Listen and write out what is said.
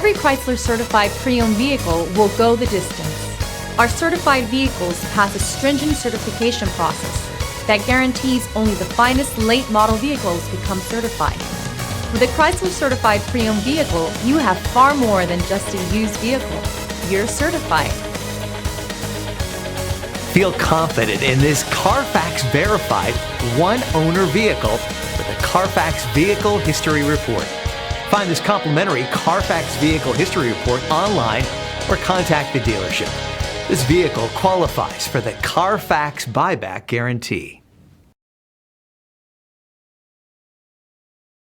Every Chrysler certified pre-owned vehicle will go the distance. Our certified vehicles pass a stringent certification process that guarantees only the finest late model vehicles become certified. With a Chrysler certified pre-owned vehicle, you have far more than just a used vehicle. You're certified. Feel confident in this Carfax verified one-owner vehicle with a Carfax Vehicle History Report. Find this complimentary Carfax Vehicle History Report online or contact the dealership. This vehicle qualifies for the Carfax Buyback Guarantee.